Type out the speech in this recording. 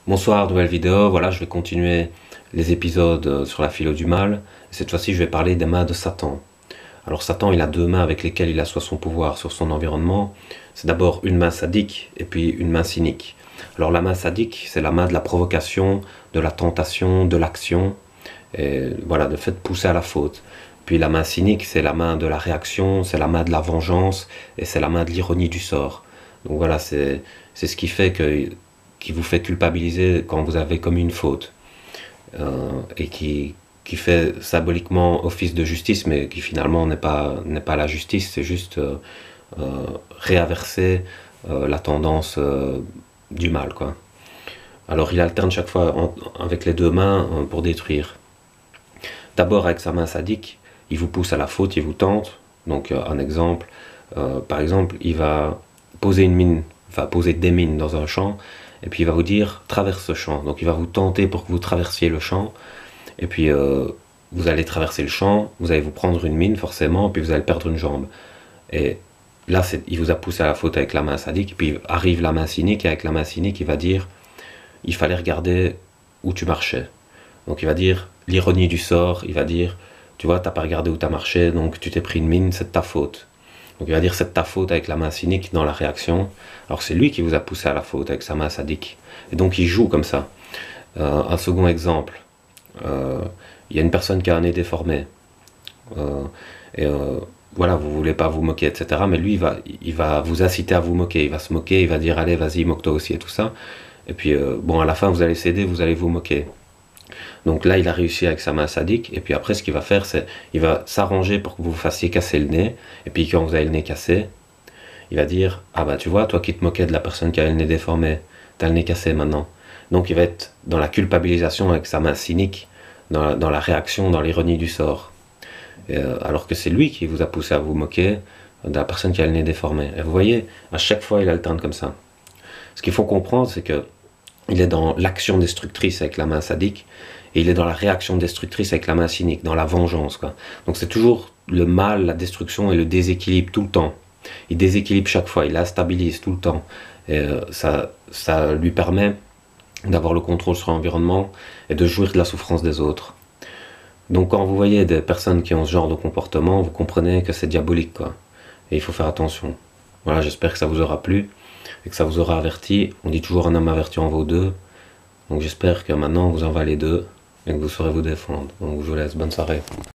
Bonsoir, nouvelle vidéo. Voilà, je vais continuer les épisodes sur la philo du mal. Cette fois-ci, je vais parler des mains de Satan. Alors Satan, il a deux mains avec lesquelles il assoit son pouvoir sur son environnement. C'est d'abord une main sadique et puis une main cynique. Alors la main sadique, c'est la main de la provocation, de la tentation, de l'action, et voilà, le fait de pousser à la faute. Puis la main cynique, c'est la main de la réaction, c'est la main de la vengeance et c'est la main de l'ironie du sort. Donc voilà, c'est ce qui fait qui vous fait culpabiliser quand vous avez commis une faute, et qui fait symboliquement office de justice, mais qui finalement n'est pas la justice, c'est juste réinverser la tendance du mal, quoi. Alors il alterne chaque fois avec les deux mains pour détruire. D'abord avec sa main sadique, il vous pousse à la faute, il vous tente. Donc un exemple, par exemple, il va poser une mine, poser des mines dans un champ, et puis il va vous dire traverse ce champ. Donc il va vous tenter pour que vous traversiez le champ, et puis vous allez traverser le champ, vous allez vous prendre une mine forcément, puis vous allez perdre une jambe. Et là, il vous a poussé à la faute avec la main sadique, puis arrive la main cynique, et avec la main cynique, il va dire il fallait regarder où tu marchais. Donc il va dire l'ironie du sort, il va dire tu vois, t'as pas regardé où t'as marché, donc tu t'es pris une mine, c'est de ta faute. Donc il va dire c'est de ta faute avec la main cynique dans la réaction, alors c'est lui qui vous a poussé à la faute avec sa main sadique. Et donc il joue comme ça. Un second exemple, il y a une personne qui a un nez déformé, voilà, vous voulez pas vous moquer, etc. Mais lui, il va vous inciter à vous moquer, il va se moquer, il va dire allez, vas-y, moque-toi aussi et tout ça. Et puis bon, à la fin, vous allez céder, vous allez vous moquer. Donc là, il a réussi avec sa main sadique, et puis après, ce qu'il va faire, c'est il va s'arranger pour que vous vous fassiez casser le nez, et puis quand vous avez le nez cassé, il va dire ah bah tu vois, toi qui te moquais de la personne qui a le nez déformé, t'as le nez cassé maintenant. Donc il va être dans la culpabilisation avec sa main cynique, dans la réaction, dans l'ironie du sort. Alors que c'est lui qui vous a poussé à vous moquer de la personne qui a le nez déformé. Et vous voyez, à chaque fois, il alterne comme ça. Ce qu'il faut comprendre, c'est que il est dans l'action destructrice avec la main sadique, et il est dans la réaction destructrice avec la main cynique, dans la vengeance, quoi. Donc c'est toujours le mal, la destruction et le déséquilibre tout le temps. Il déséquilibre chaque fois, il la stabilise tout le temps. Et ça lui permet d'avoir le contrôle sur l'environnement et de jouir de la souffrance des autres. Donc quand vous voyez des personnes qui ont ce genre de comportement, vous comprenez que c'est diabolique, quoi. Et il faut faire attention. Voilà, j'espère que ça vous aura plu et que ça vous aura averti. On dit toujours un homme averti en vaut deux. Donc j'espère que maintenant vous en valez deux et que vous saurez vous défendre. Donc je vous laisse, bonne soirée.